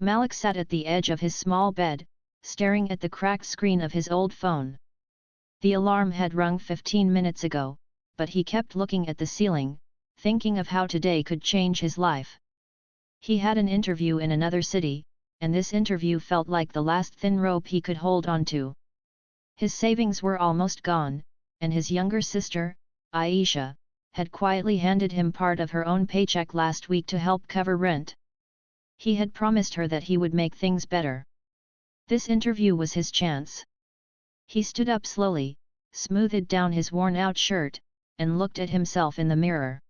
Malik sat at the edge of his small bed, staring at the cracked screen of his old phone. The alarm had rung 15 minutes ago, but he kept looking at the ceiling, thinking of how today could change his life. He had an interview in another city, and this interview felt like the last thin rope he could hold on to. His savings were almost gone, and his younger sister, Aisha, had quietly handed him part of her own paycheck last week to help cover rent. He had promised her that he would make things better. This interview was his chance. He stood up slowly, smoothed down his worn-out shirt, and looked at himself in the mirror.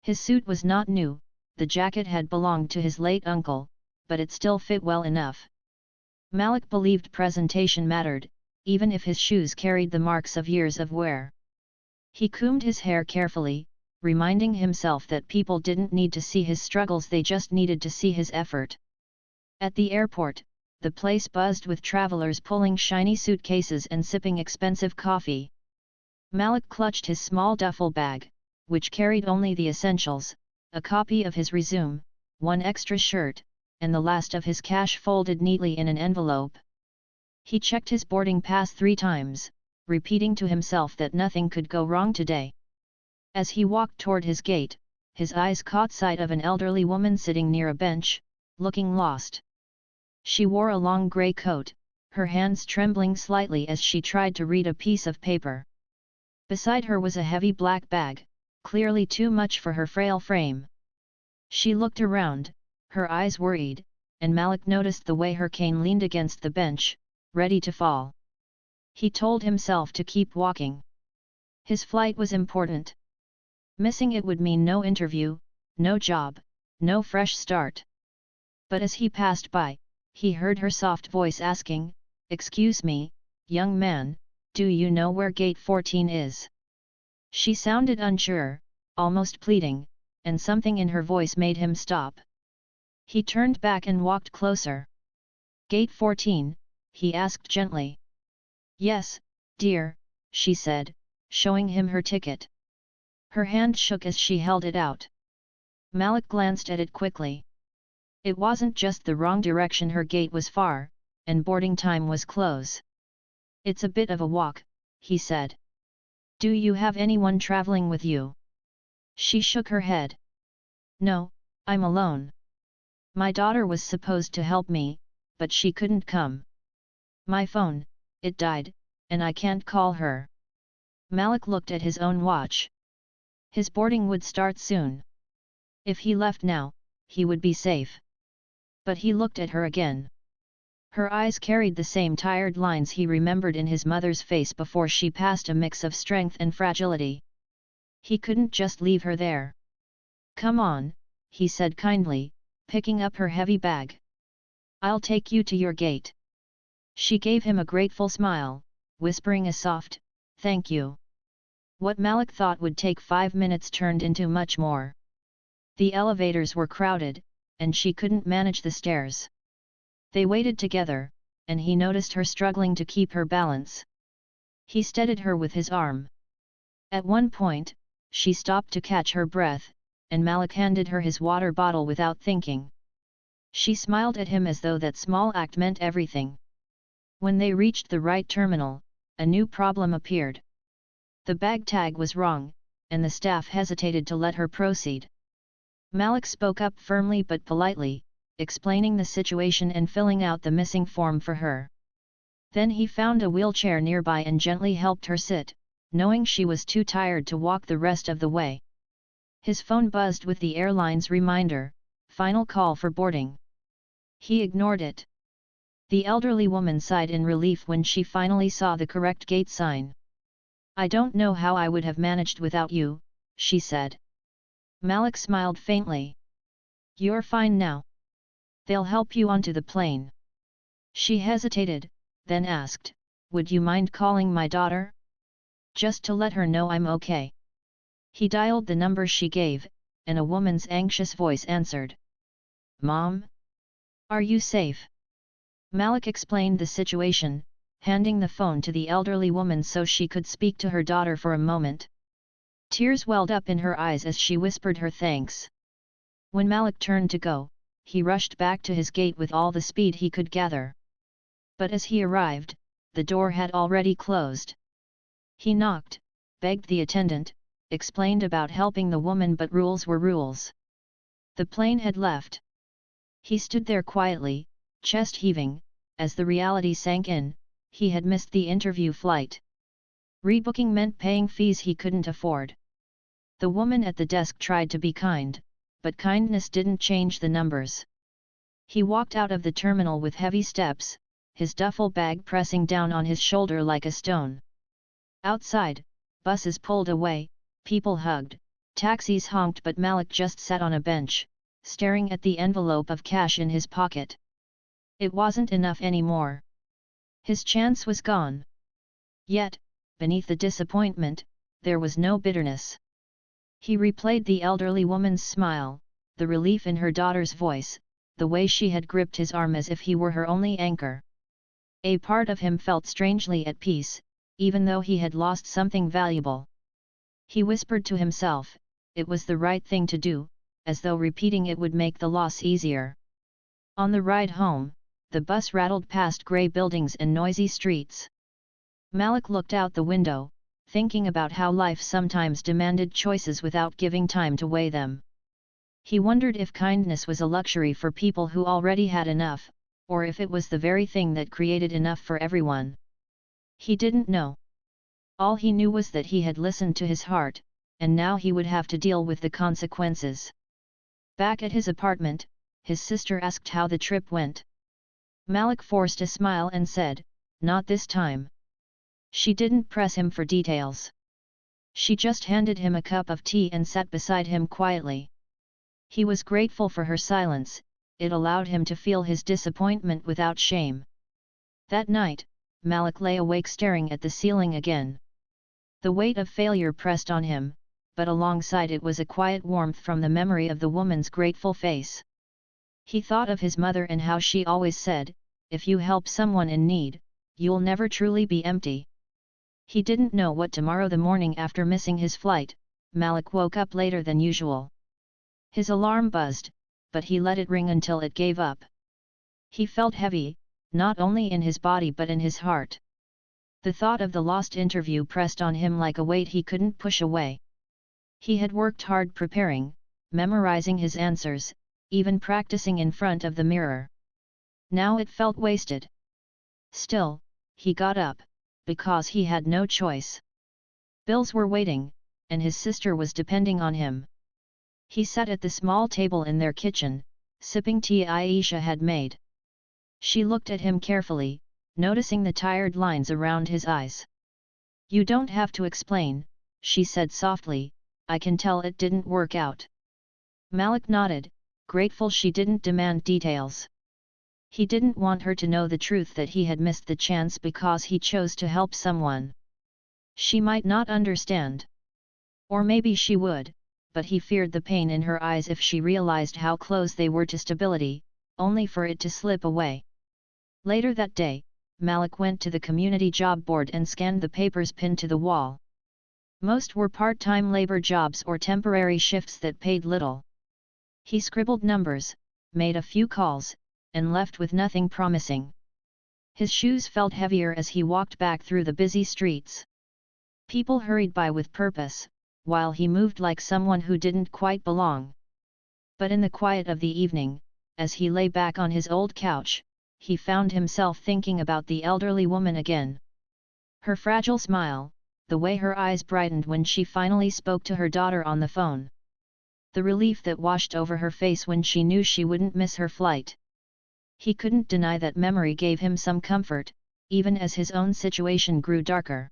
His suit was not new, the jacket had belonged to his late uncle, but it still fit well enough. Malik believed presentation mattered, even if his shoes carried the marks of years of wear. He combed his hair carefully, reminding himself that people didn't need to see his struggles, they just needed to see his effort. At the airport, the place buzzed with travelers pulling shiny suitcases and sipping expensive coffee. Malik clutched his small duffel bag, which carried only the essentials, a copy of his resume, one extra shirt, and the last of his cash folded neatly in an envelope. He checked his boarding pass 3 times, repeating to himself that nothing could go wrong today. As he walked toward his gate, his eyes caught sight of an elderly woman sitting near a bench, looking lost. She wore a long grey coat, her hands trembling slightly as she tried to read a piece of paper. Beside her was a heavy black bag, clearly too much for her frail frame. She looked around, her eyes worried, and Malik noticed the way her cane leaned against the bench, ready to fall. He told himself to keep walking. His flight was important. Missing it would mean no interview, no job, no fresh start. But as he passed by, he heard her soft voice asking, "Excuse me, young man, do you know where gate 14 is?" She sounded unsure, almost pleading, and something in her voice made him stop. He turned back and walked closer. "Gate 14?" he asked gently. "Yes, dear," she said, showing him her ticket. Her hand shook as she held it out. Malik glanced at it quickly. It wasn't just the wrong direction, her gate was far, and boarding time was close. "It's a bit of a walk," he said. "Do you have anyone traveling with you?" She shook her head. "No, I'm alone. My daughter was supposed to help me, but she couldn't come. My phone, it died, and I can't call her." Malik looked at his own watch. His boarding would start soon. If he left now, he would be safe. But he looked at her again. Her eyes carried the same tired lines he remembered in his mother's face before she passed, a mix of strength and fragility. He couldn't just leave her there. "Come on," he said kindly, picking up her heavy bag. "I'll take you to your gate." She gave him a grateful smile, whispering a soft, "Thank you." What Malik thought would take 5 minutes turned into much more. The elevators were crowded, and she couldn't manage the stairs. They waited together, and he noticed her struggling to keep her balance. He steadied her with his arm. At one point, she stopped to catch her breath, and Malik handed her his water bottle without thinking. She smiled at him as though that small act meant everything. When they reached the right terminal, a new problem appeared. The bag tag was wrong, and the staff hesitated to let her proceed. Malik spoke up firmly but politely, explaining the situation and filling out the missing form for her. Then he found a wheelchair nearby and gently helped her sit, knowing she was too tired to walk the rest of the way. His phone buzzed with the airline's reminder, "Final call for boarding." He ignored it. The elderly woman sighed in relief when she finally saw the correct gate sign. "I don't know how I would have managed without you," she said. Malik smiled faintly. "You're fine now. They'll help you onto the plane." She hesitated, then asked, "Would you mind calling my daughter? Just to let her know I'm okay." He dialed the number she gave, and a woman's anxious voice answered. "Mom? Are you safe?" Malik explained the situation, handing the phone to the elderly woman so she could speak to her daughter for a moment. Tears welled up in her eyes as she whispered her thanks. When Malik turned to go, he rushed back to his gate with all the speed he could gather. But as he arrived, the door had already closed. He knocked, begged the attendant, explained about helping the woman, but rules were rules. The plane had left. He stood there quietly, chest heaving, as the reality sank in. He had missed the interview flight. Rebooking meant paying fees he couldn't afford. The woman at the desk tried to be kind, but kindness didn't change the numbers. He walked out of the terminal with heavy steps, his duffel bag pressing down on his shoulder like a stone. Outside, buses pulled away, people hugged, taxis honked, but Malik just sat on a bench, staring at the envelope of cash in his pocket. It wasn't enough anymore. His chance was gone. Yet, beneath the disappointment, there was no bitterness. He replayed the elderly woman's smile, the relief in her daughter's voice, the way she had gripped his arm as if he were her only anchor. A part of him felt strangely at peace, even though he had lost something valuable. He whispered to himself, it was the right thing to do, as though repeating it would make the loss easier. On the ride home, the bus rattled past grey buildings and noisy streets. Malik looked out the window, thinking about how life sometimes demanded choices without giving time to weigh them. He wondered if kindness was a luxury for people who already had enough, or if it was the very thing that created enough for everyone. He didn't know. All he knew was that he had listened to his heart, and now he would have to deal with the consequences. Back at his apartment, his sister asked how the trip went. Malik forced a smile and said, "Not this time." She didn't press him for details. She just handed him a cup of tea and sat beside him quietly. He was grateful for her silence, it allowed him to feel his disappointment without shame. That night, Malik lay awake staring at the ceiling again. The weight of failure pressed on him, but alongside it was a quiet warmth from the memory of the woman's grateful face. He thought of his mother and how she always said, "If you help someone in need, you'll never truly be empty." He didn't know what tomorrow. The morning after missing his flight, Malik woke up later than usual. His alarm buzzed, but he let it ring until it gave up. He felt heavy, not only in his body but in his heart. The thought of the lost interview pressed on him like a weight he couldn't push away. He had worked hard preparing, memorizing his answers, even practicing in front of the mirror. Now it felt wasted. Still, he got up, because he had no choice. Bills were waiting, and his sister was depending on him. He sat at the small table in their kitchen, sipping tea Aisha had made. She looked at him carefully, noticing the tired lines around his eyes. "You don't have to explain," she said softly, "I can tell it didn't work out." Malik nodded, grateful she didn't demand details. He didn't want her to know the truth that he had missed the chance because he chose to help someone. She might not understand. Or maybe she would, but he feared the pain in her eyes if she realized how close they were to stability, only for it to slip away. Later that day, Malik went to the community job board and scanned the papers pinned to the wall. Most were part-time labor jobs or temporary shifts that paid little. He scribbled numbers, made a few calls, and left with nothing promising. His shoes felt heavier as he walked back through the busy streets. People hurried by with purpose, while he moved like someone who didn't quite belong. But in the quiet of the evening, as he lay back on his old couch, he found himself thinking about the elderly woman again. Her fragile smile, the way her eyes brightened when she finally spoke to her daughter on the phone. The relief that washed over her face when she knew she wouldn't miss her flight. He couldn't deny that memory gave him some comfort, even as his own situation grew darker.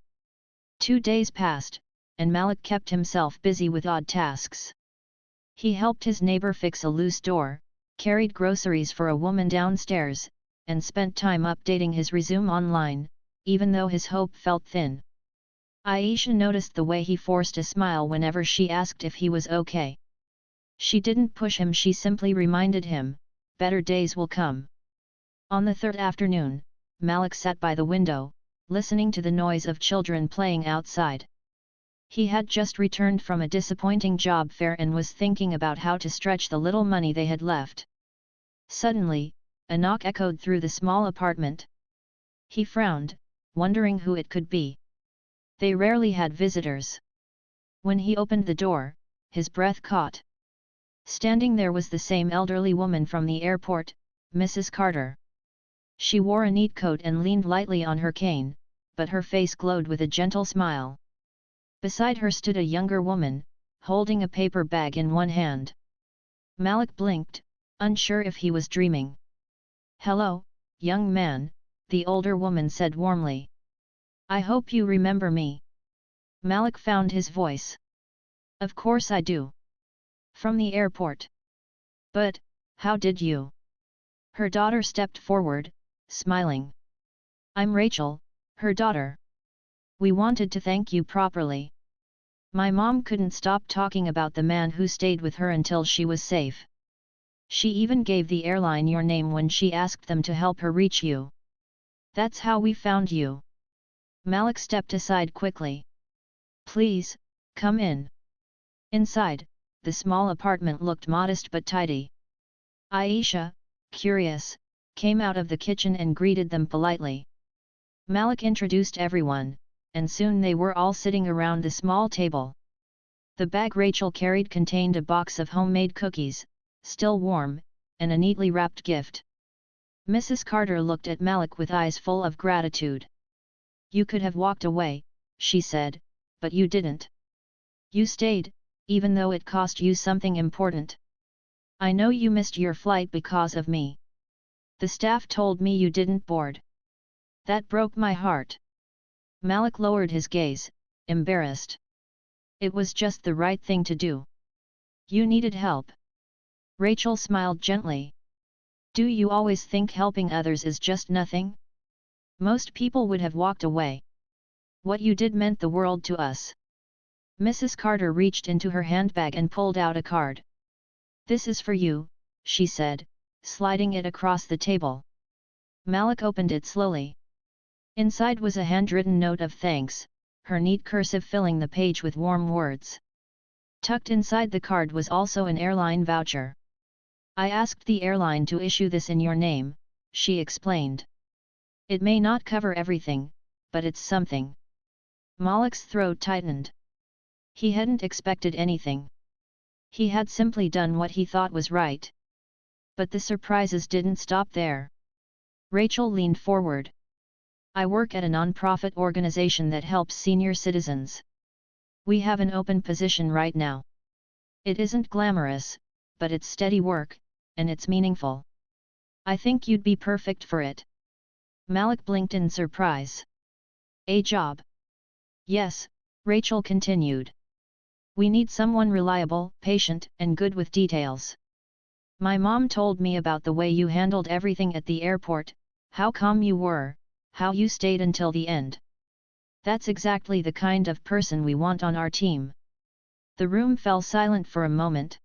2 days passed, and Malik kept himself busy with odd tasks. He helped his neighbor fix a loose door, carried groceries for a woman downstairs, and spent time updating his resume online, even though his hope felt thin. Aisha noticed the way he forced a smile whenever she asked if he was okay. She didn't push him, she simply reminded him, "Better days will come." On the third afternoon, Malik sat by the window, listening to the noise of children playing outside. He had just returned from a disappointing job fair and was thinking about how to stretch the little money they had left. Suddenly, a knock echoed through the small apartment. He frowned, wondering who it could be. They rarely had visitors. When he opened the door, his breath caught. Standing there was the same elderly woman from the airport, Mrs. Carter. She wore a neat coat and leaned lightly on her cane, but her face glowed with a gentle smile. Beside her stood a younger woman, holding a paper bag in one hand. Malik blinked, unsure if he was dreaming. "Hello, young man," the older woman said warmly. "I hope you remember me." Malik found his voice. "Of course I do. From the airport. But, how did you?" Her daughter stepped forward, smiling. "I'm Rachel, her daughter. We wanted to thank you properly. My mom couldn't stop talking about the man who stayed with her until she was safe. She even gave the airline your name when she asked them to help her reach you. That's how we found you." Malik stepped aside quickly. "Please, come in." Inside, the small apartment looked modest but tidy. Aisha, curious, came out of the kitchen and greeted them politely. Malik introduced everyone, and soon they were all sitting around the small table. The bag Rachel carried contained a box of homemade cookies, still warm, and a neatly wrapped gift. Mrs. Carter looked at Malik with eyes full of gratitude. "You could have walked away," she said, "but you didn't. You stayed, even though it cost you something important. I know you missed your flight because of me. The staff told me you didn't board. That broke my heart." Malik lowered his gaze, embarrassed. "It was just the right thing to do. You needed help." Rachel smiled gently. "Do you always think helping others is just nothing? Most people would have walked away. What you did meant the world to us." Mrs. Carter reached into her handbag and pulled out a card. "This is for you," she said, sliding it across the table. Malik opened it slowly. Inside was a handwritten note of thanks, her neat cursive filling the page with warm words. Tucked inside the card was also an airline voucher. "I asked the airline to issue this in your name," she explained. "It may not cover everything, but it's something." Malik's throat tightened. He hadn't expected anything. He had simply done what he thought was right. But the surprises didn't stop there. Rachel leaned forward. "I work at a non-profit organization that helps senior citizens. We have an open position right now. It isn't glamorous, but it's steady work, and it's meaningful. I think you'd be perfect for it." Malik blinked in surprise. "A job?" "Yes," Rachel continued. "We need someone reliable, patient, and good with details. My mom told me about the way you handled everything at the airport, how calm you were, how you stayed until the end. That's exactly the kind of person we want on our team." The room fell silent for a moment.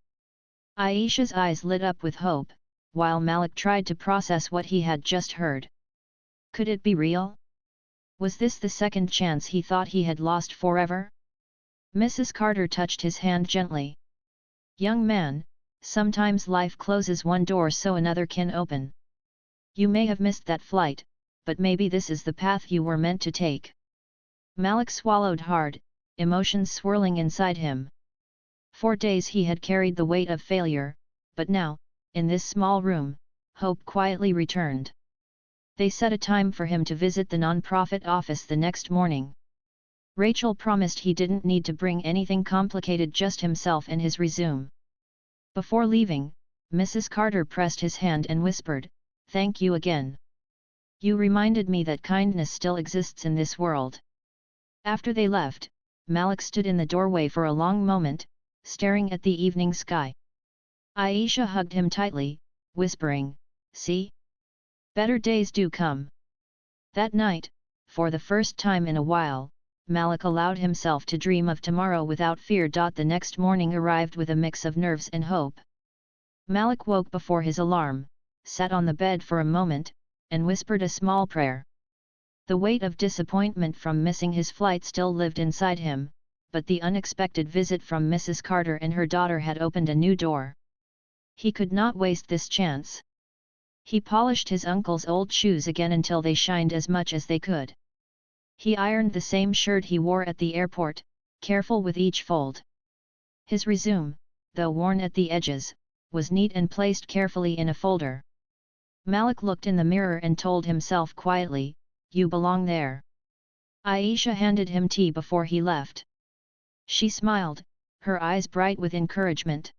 Aisha's eyes lit up with hope, while Malik tried to process what he had just heard. Could it be real? Was this the second chance he thought he had lost forever? Mrs. Carter touched his hand gently. "Young man, sometimes life closes one door so another can open. You may have missed that flight, but maybe this is the path you were meant to take." Malik swallowed hard, emotions swirling inside him. For days he had carried the weight of failure, but now, in this small room, hope quietly returned. They set a time for him to visit the non-profit office the next morning. Rachel promised he didn't need to bring anything complicated, just himself and his resume. Before leaving, Mrs. Carter pressed his hand and whispered, "Thank you again. You reminded me that kindness still exists in this world." After they left, Malik stood in the doorway for a long moment, staring at the evening sky. Aisha hugged him tightly, whispering, "See? Better days do come." That night, for the first time in a while, Malik allowed himself to dream of tomorrow without fear. The next morning arrived with a mix of nerves and hope. Malik woke before his alarm, sat on the bed for a moment, and whispered a small prayer. The weight of disappointment from missing his flight still lived inside him, but the unexpected visit from Mrs. Carter and her daughter had opened a new door. He could not waste this chance. He polished his uncle's old shoes again until they shined as much as they could. He ironed the same shirt he wore at the airport, careful with each fold. His resume, though worn at the edges, was neat and placed carefully in a folder. Malik looked in the mirror and told himself quietly, "You belong there." Aisha handed him tea before he left. She smiled, her eyes bright with encouragement.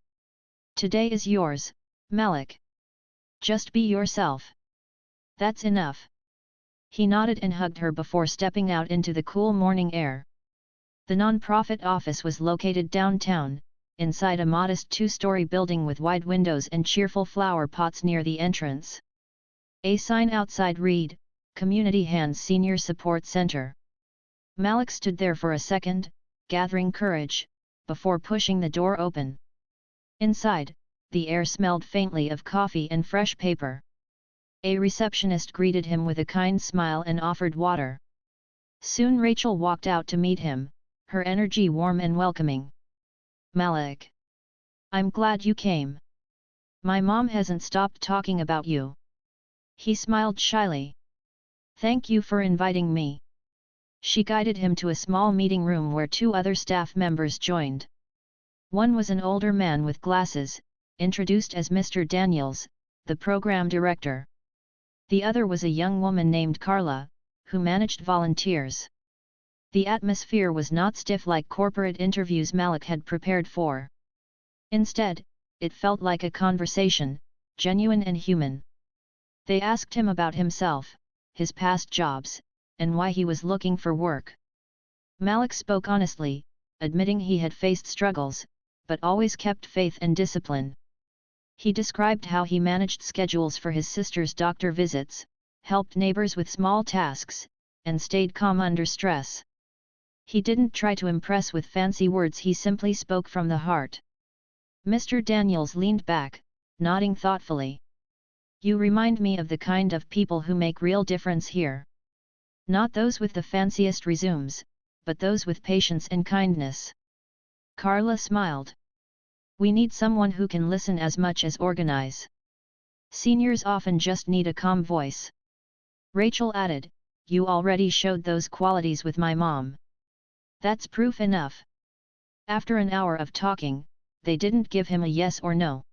"Today is yours, Malik. Just be yourself. That's enough." He nodded and hugged her before stepping out into the cool morning air. The non-profit office was located downtown, inside a modest two-story building with wide windows and cheerful flower pots near the entrance. A sign outside read, "Community Hands Senior Support Center." Malik stood there for a second, gathering courage, before pushing the door open. Inside, the air smelled faintly of coffee and fresh paper. A receptionist greeted him with a kind smile and offered water. Soon Rachel walked out to meet him, her energy warm and welcoming. "Malik. I'm glad you came. My mom hasn't stopped talking about you." He smiled shyly. "Thank you for inviting me." She guided him to a small meeting room where two other staff members joined. One was an older man with glasses, introduced as Mr. Daniels, the program director. The other was a young woman named Carla, who managed volunteers. The atmosphere was not stiff like corporate interviews Malik had prepared for. Instead, it felt like a conversation, genuine and human. They asked him about himself, his past jobs, and why he was looking for work. Malik spoke honestly, admitting he had faced struggles, but always kept faith and discipline. He described how he managed schedules for his sister's doctor visits, helped neighbors with small tasks, and stayed calm under stress. He didn't try to impress with fancy words, he simply spoke from the heart. Mr. Daniels leaned back, nodding thoughtfully. "You remind me of the kind of people who make real difference here. Not those with the fanciest resumes, but those with patience and kindness." Carla smiled. "We need someone who can listen as much as organize. Seniors often just need a calm voice." Rachel added, "You already showed those qualities with my mom. That's proof enough." After an hour of talking, they didn't give him a yes or no.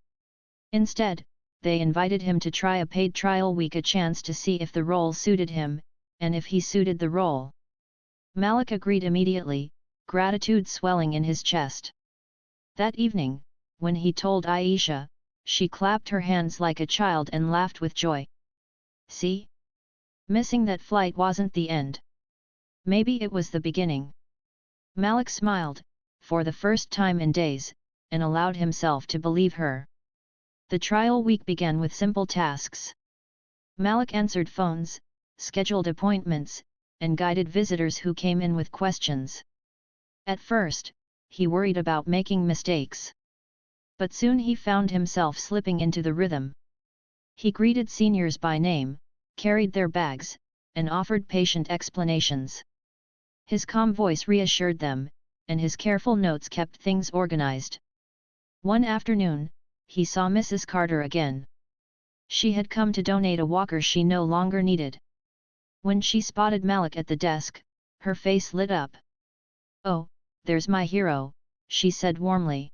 Instead, they invited him to try a paid trial week, a chance to see if the role suited him, and if he suited the role. Malik agreed immediately, gratitude swelling in his chest. That evening, when he told Aisha, she clapped her hands like a child and laughed with joy. "See? Missing that flight wasn't the end. Maybe it was the beginning." Malik smiled, for the first time in days, and allowed himself to believe her. The trial week began with simple tasks. Malik answered phones, scheduled appointments, and guided visitors who came in with questions. At first, he worried about making mistakes. But soon he found himself slipping into the rhythm. He greeted seniors by name, carried their bags, and offered patient explanations. His calm voice reassured them, and his careful notes kept things organized. One afternoon, he saw Mrs. Carter again. She had come to donate a walker she no longer needed. When she spotted Malik at the desk, her face lit up. "Oh, there's my hero," she said warmly.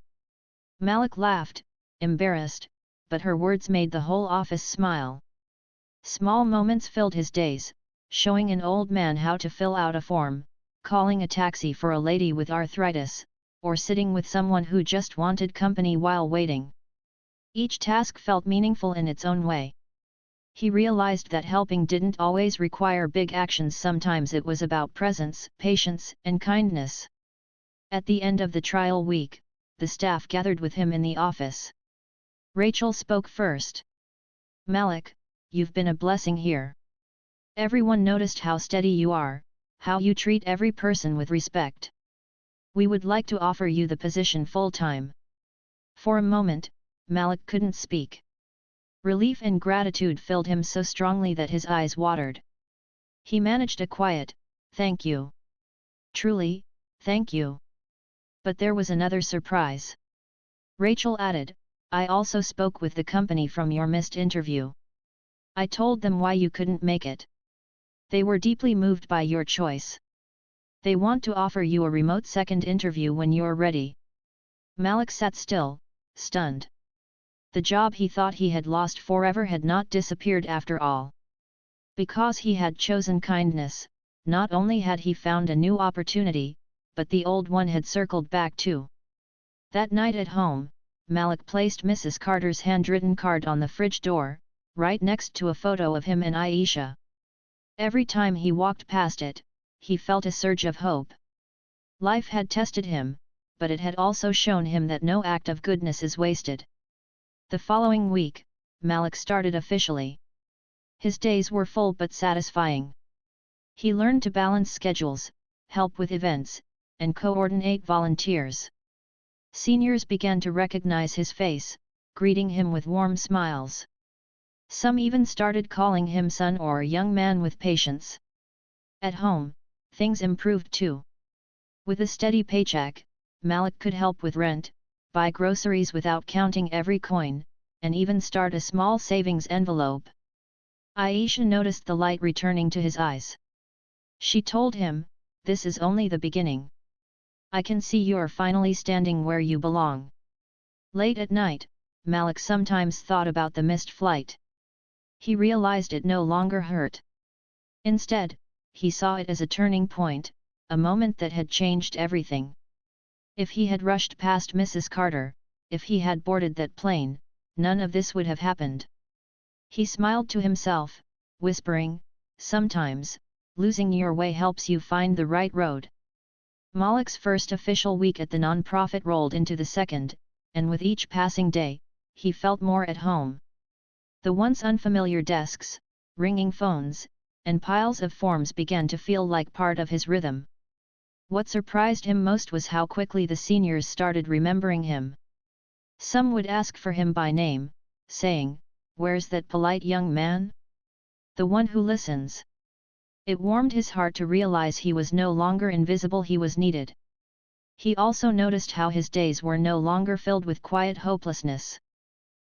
Malik laughed, embarrassed, but her words made the whole office smile. Small moments filled his days, showing an old man how to fill out a form, calling a taxi for a lady with arthritis, or sitting with someone who just wanted company while waiting. Each task felt meaningful in its own way. He realized that helping didn't always require big actions, sometimes it was about presence, patience, and kindness. At the end of the trial week, the staff gathered with him in the office. Rachel spoke first. "Malik, you've been a blessing here. Everyone noticed how steady you are, how you treat every person with respect. We would like to offer you the position full-time." For a moment, Malik couldn't speak. Relief and gratitude filled him so strongly that his eyes watered. He managed a quiet, "Thank you. Truly, thank you." But there was another surprise. Rachel added, "I also spoke with the company from your missed interview. I told them why you couldn't make it. They were deeply moved by your choice. They want to offer you a remote second interview when you're ready. Malik sat still, stunned. The job he thought he had lost forever had not disappeared after all. Because he had chosen kindness, not only had he found a new opportunity, but the old one had circled back too. That night at home, Malik placed Mrs. Carter's handwritten card on the fridge door, right next to a photo of him and Aisha. Every time he walked past it, he felt a surge of hope. Life had tested him, but it had also shown him that no act of goodness is wasted. The following week, Malik started officially. His days were full but satisfying. He learned to balance schedules, help with events, and coordinate volunteers. Seniors began to recognize his face, greeting him with warm smiles. Some even started calling him son or young man with patience. At home, things improved too. With a steady paycheck, Malik could help with rent, buy groceries without counting every coin, and even start a small savings envelope. Aisha noticed the light returning to his eyes. She told him, "This is only the beginning. I can see you're finally standing where you belong." Late at night, Malik sometimes thought about the missed flight. He realized it no longer hurt. Instead, he saw it as a turning point, a moment that had changed everything. If he had rushed past Mrs. Carter, if he had boarded that plane, none of this would have happened. He smiled to himself, whispering, "Sometimes, losing your way helps you find the right road." Malik's first official week at the nonprofit rolled into the second, and with each passing day, he felt more at home. The once unfamiliar desks, ringing phones, and piles of forms began to feel like part of his rhythm. What surprised him most was how quickly the seniors started remembering him. Some would ask for him by name, saying, "Where's that polite young man? The one who listens." It warmed his heart to realize he was no longer invisible, he was needed. He also noticed how his days were no longer filled with quiet hopelessness.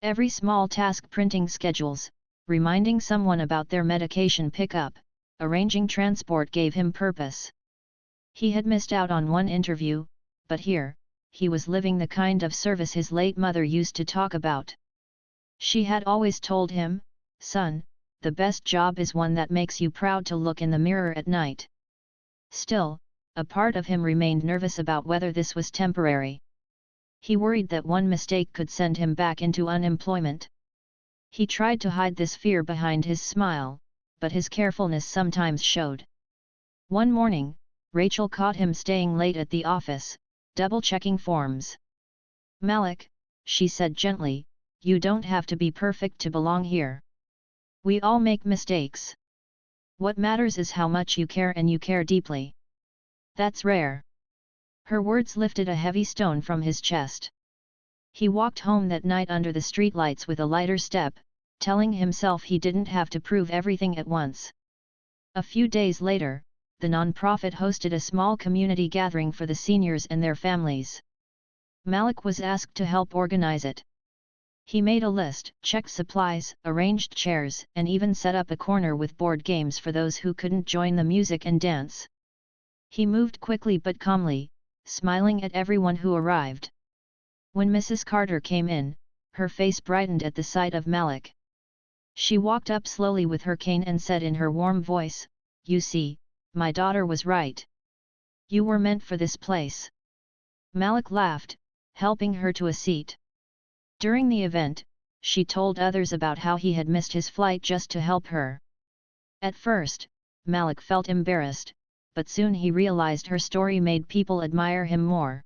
Every small task, printing schedules, reminding someone about their medication pickup, arranging transport, gave him purpose. He had missed out on one interview, but here, he was living the kind of service his late mother used to talk about. She had always told him, "Son, the best job is one that makes you proud to look in the mirror at night." Still, a part of him remained nervous about whether this was temporary. He worried that one mistake could send him back into unemployment. He tried to hide this fear behind his smile, but his carefulness sometimes showed. One morning, Rachel caught him staying late at the office, double-checking forms. "Malik," she said gently, "you don't have to be perfect to belong here. We all make mistakes. What matters is how much you care, and you care deeply. That's rare." Her words lifted a heavy stone from his chest. He walked home that night under the streetlights with a lighter step, telling himself he didn't have to prove everything at once. A few days later, the nonprofit hosted a small community gathering for the seniors and their families. Malik was asked to help organize it. He made a list, checked supplies, arranged chairs, and even set up a corner with board games for those who couldn't join the music and dance. He moved quickly but calmly, smiling at everyone who arrived. When Mrs. Carter came in, her face brightened at the sight of Malik. She walked up slowly with her cane and said in her warm voice, "You see, my daughter was right. You were meant for this place." Malik laughed, helping her to a seat. During the event, she told others about how he had missed his flight just to help her. At first, Malik felt embarrassed, but soon he realized her story made people admire him more.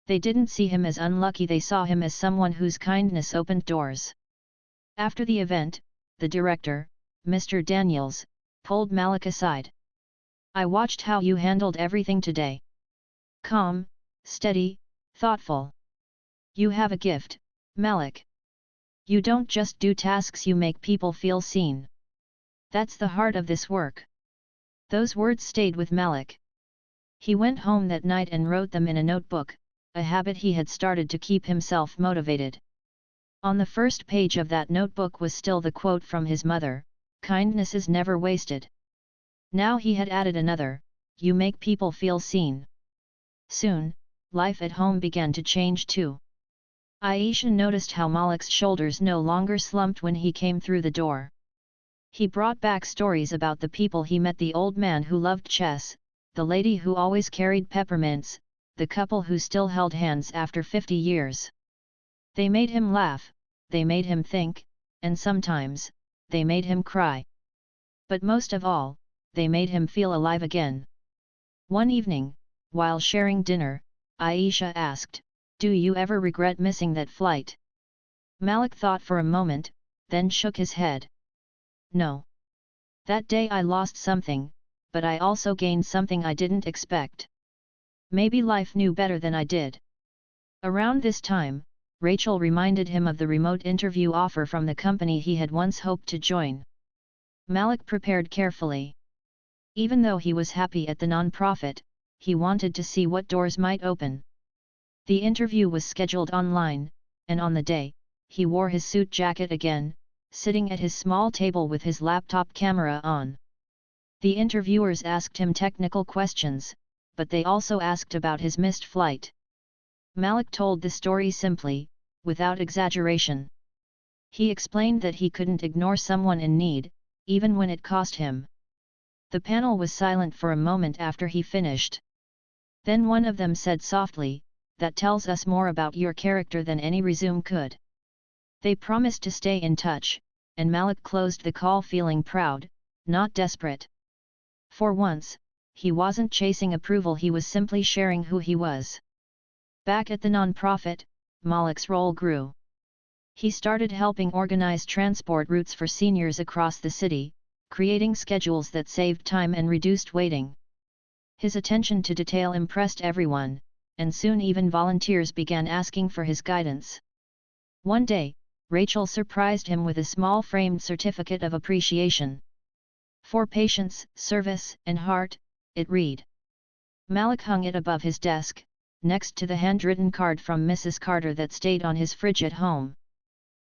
They didn't see him as unlucky, they saw him as someone whose kindness opened doors. After the event, the director, Mr. Daniels, pulled Malik aside. "I watched how you handled everything today. Calm, steady, thoughtful. You have a gift, Malik. You don't just do tasks, you make people feel seen. That's the heart of this work." Those words stayed with Malik. He went home that night and wrote them in a notebook, a habit he had started to keep himself motivated. On the first page of that notebook was still the quote from his mother, "Kindness is never wasted." Now he had added another, "You make people feel seen." Soon, life at home began to change too. Aisha noticed how Malik's shoulders no longer slumped when he came through the door. He brought back stories about the people he met: the old man who loved chess, the lady who always carried peppermints, the couple who still held hands after 50 years. They made him laugh, they made him think, and sometimes, they made him cry. But most of all, they made him feel alive again. One evening, while sharing dinner, Aisha asked, "Do you ever regret missing that flight?" Malik thought for a moment, then shook his head. "No. That day I lost something, but I also gained something I didn't expect. Maybe life knew better than I did." Around this time, Rachel reminded him of the remote interview offer from the company he had once hoped to join. Malik prepared carefully. Even though he was happy at the non-profit, he wanted to see what doors might open. The interview was scheduled online, and on the day, he wore his suit jacket again, sitting at his small table with his laptop camera on. The interviewers asked him technical questions, but they also asked about his missed flight. Malik told the story simply, without exaggeration. He explained that he couldn't ignore someone in need, even when it cost him. The panel was silent for a moment after he finished. Then one of them said softly, "That tells us more about your character than any resume could." They promised to stay in touch, and Malik closed the call feeling proud, not desperate. For once, he wasn't chasing approval, he was simply sharing who he was. Back at the non-profit, Malik's role grew. He started helping organize transport routes for seniors across the city, creating schedules that saved time and reduced waiting. His attention to detail impressed everyone, and soon even volunteers began asking for his guidance. One day, Rachel surprised him with a small framed certificate of appreciation. "For patience, service, and heart," it read. Malik hung it above his desk, next to the handwritten card from Mrs. Carter that stayed on his fridge at home.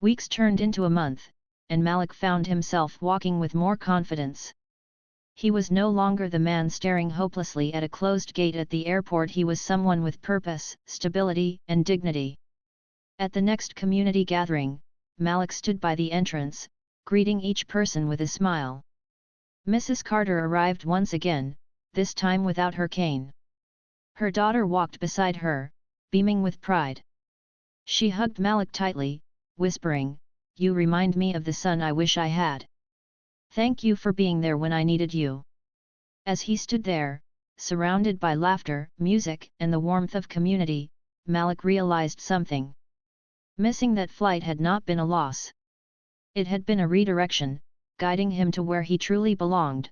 Weeks turned into a month, and Malik found himself walking with more confidence. He was no longer the man staring hopelessly at a closed gate at the airport, he was someone with purpose, stability, and dignity. At the next community gathering, Malik stood by the entrance, greeting each person with a smile. Mrs. Carter arrived once again, this time without her cane. Her daughter walked beside her, beaming with pride. She hugged Malik tightly, whispering, "You remind me of the son I wish I had. Thank you for being there when I needed you." As he stood there, surrounded by laughter, music, and the warmth of community, Malik realized something. Missing that flight had not been a loss. It had been a redirection, guiding him to where he truly belonged.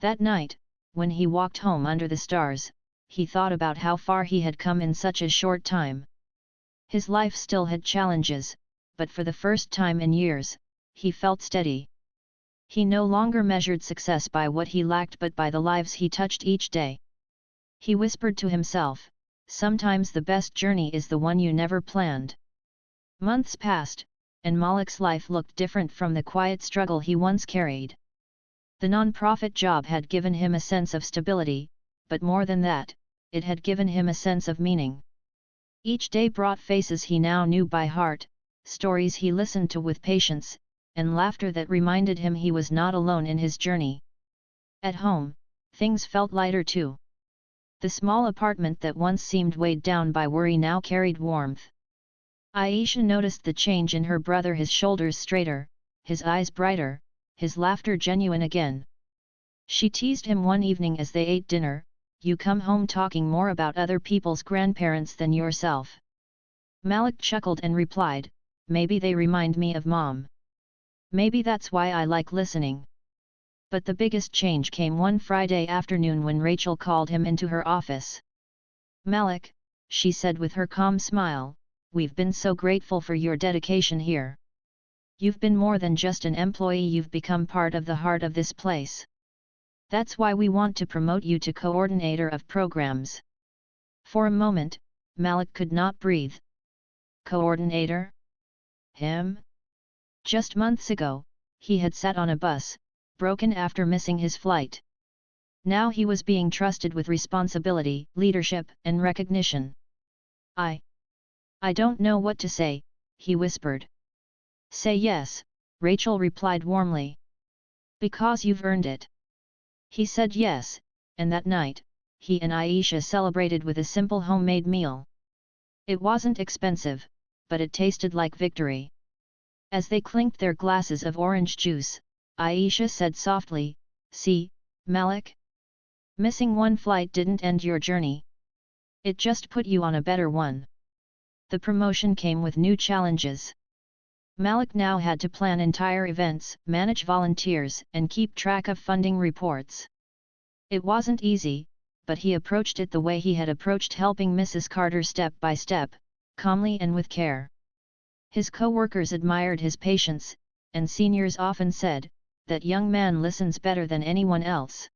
That night, when he walked home under the stars, he thought about how far he had come in such a short time. His life still had challenges, but for the first time in years, he felt steady. He no longer measured success by what he lacked but by the lives he touched each day. He whispered to himself, "Sometimes the best journey is the one you never planned." Months passed, and Malik's life looked different from the quiet struggle he once carried. The non-profit job had given him a sense of stability, but more than that, it had given him a sense of meaning. Each day brought faces he now knew by heart, stories he listened to with patience, and laughter that reminded him he was not alone in his journey. At home, things felt lighter too. The small apartment that once seemed weighed down by worry now carried warmth. Aisha noticed the change in her brother, his shoulders straighter, his eyes brighter, his laughter genuine again. She teased him one evening as they ate dinner, "You come home talking more about other people's grandparents than yourself." Malik chuckled and replied, "Maybe they remind me of Mom. Maybe that's why I like listening." But the biggest change came one Friday afternoon when Rachel called him into her office. "Malik," she said with her calm smile, "we've been so grateful for your dedication here. You've been more than just an employee, you've become part of the heart of this place. That's why we want to promote you to coordinator of programs." For a moment, Malik could not breathe. Coordinator? him? Just months ago, he had sat on a bus, broken after missing his flight. Now he was being trusted with responsibility, leadership, and recognition. I don't know what to say, he whispered. Say yes, Rachel replied warmly. Because you've earned it. He said yes, and that night, he and Aisha celebrated with a simple homemade meal. It wasn't expensive, but it tasted like victory. As they clinked their glasses of orange juice, Aisha said softly, "See, Malik? Missing one flight didn't end your journey. It just put you on a better one." The promotion came with new challenges. Malik now had to plan entire events, manage volunteers, and keep track of funding reports. It wasn't easy, but he approached it the way he had approached helping Mrs. Carter step by step, calmly and with care. His co-workers admired his patience, and seniors often said, "That young man listens better than anyone else."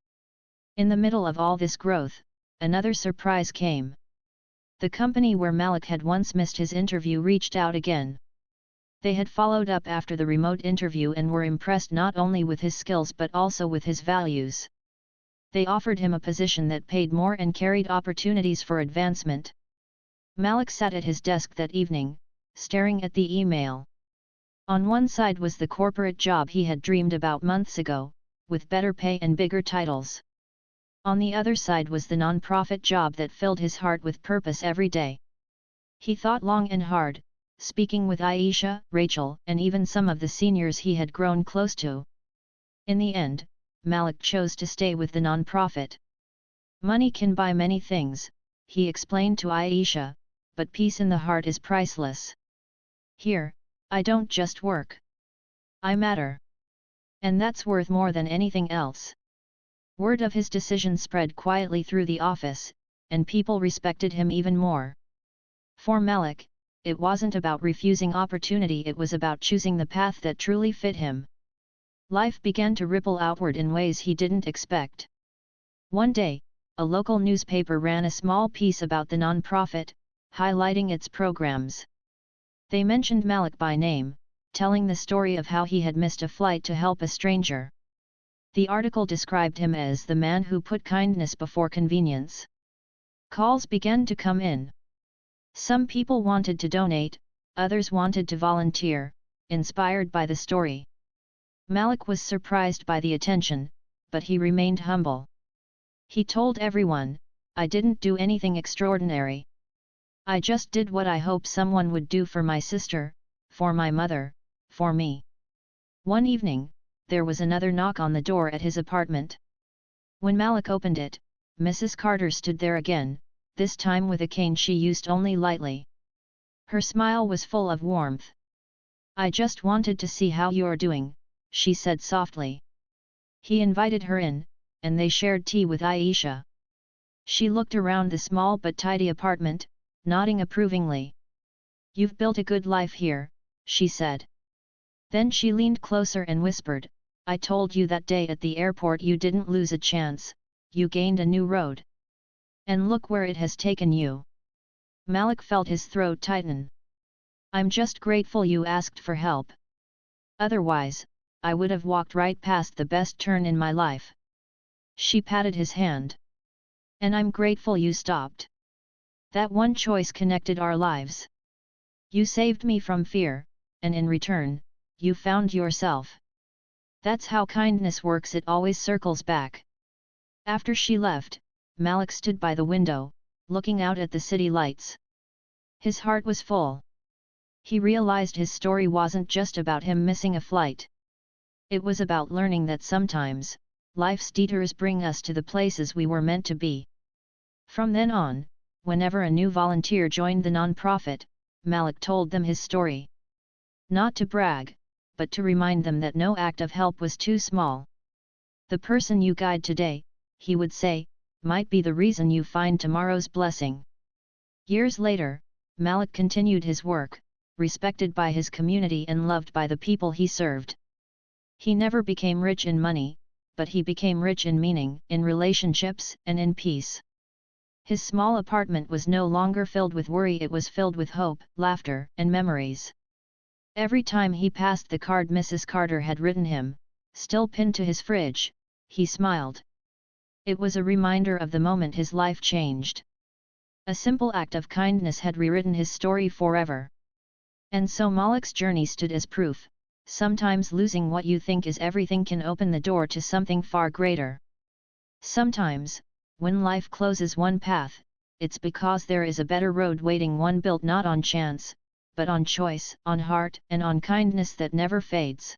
In the middle of all this growth, another surprise came. The company where Malik had once missed his interview reached out again. They had followed up after the remote interview and were impressed not only with his skills but also with his values. They offered him a position that paid more and carried opportunities for advancement. Malik sat at his desk that evening, staring at the email. On one side was the corporate job he had dreamed about months ago, with better pay and bigger titles. On the other side was the non-profit job that filled his heart with purpose every day. He thought long and hard, speaking with Aisha, Rachel, and even some of the seniors he had grown close to. In the end, Malik chose to stay with the non-profit. "Money can buy many things," he explained to Aisha, "but peace in the heart is priceless. Here, I don't just work. I matter. And that's worth more than anything else." Word of his decision spread quietly through the office, and people respected him even more. For Malik, it wasn't about refusing opportunity, it was about choosing the path that truly fit him. Life began to ripple outward in ways he didn't expect. One day, a local newspaper ran a small piece about the non-profit, highlighting its programs. They mentioned Malik by name, telling the story of how he had missed a flight to help a stranger. The article described him as the man who put kindness before convenience. Calls began to come in. Some people wanted to donate, others wanted to volunteer, inspired by the story. Malik was surprised by the attention, but he remained humble. He told everyone, "I didn't do anything extraordinary. I just did what I hope someone would do for my sister, for my mother, for me." One evening, there was another knock on the door at his apartment. When Malik opened it, Mrs. Carter stood there again, this time with a cane she used only lightly. Her smile was full of warmth. "I just wanted to see how you're doing," she said softly. He invited her in, and they shared tea with Aisha. She looked around the small but tidy apartment, nodding approvingly. "You've built a good life here," she said. Then she leaned closer and whispered, "I told you that day at the airport you didn't lose a chance, you gained a new road. And look where it has taken you." Malik felt his throat tighten. "I'm just grateful you asked for help. Otherwise, I would have walked right past the best turn in my life." She patted his hand. "And I'm grateful you stopped. That one choice connected our lives. You saved me from fear, and in return, you found yourself. That's how kindness works, it always circles back." After she left, Malik stood by the window, looking out at the city lights. His heart was full. He realized his story wasn't just about him missing a flight. It was about learning that sometimes, life's detours bring us to the places we were meant to be. From then on, whenever a new volunteer joined the non-profit, Malik told them his story. Not to brag, but to remind them that no act of help was too small. "The person you guide today," he would say, "might be the reason you find tomorrow's blessing." Years later, Malik continued his work, respected by his community and loved by the people he served. He never became rich in money, but he became rich in meaning, in relationships, and in peace. His small apartment was no longer filled with worry, it was filled with hope, laughter, and memories. Every time he passed the card Mrs. Carter had written him, still pinned to his fridge, he smiled. It was a reminder of the moment his life changed. A simple act of kindness had rewritten his story forever. And so Malak's journey stood as proof. Sometimes losing what you think is everything can open the door to something far greater. Sometimes, when life closes one path, it's because there is a better road waiting, one built not on chance, but on choice, on heart, and on kindness that never fades.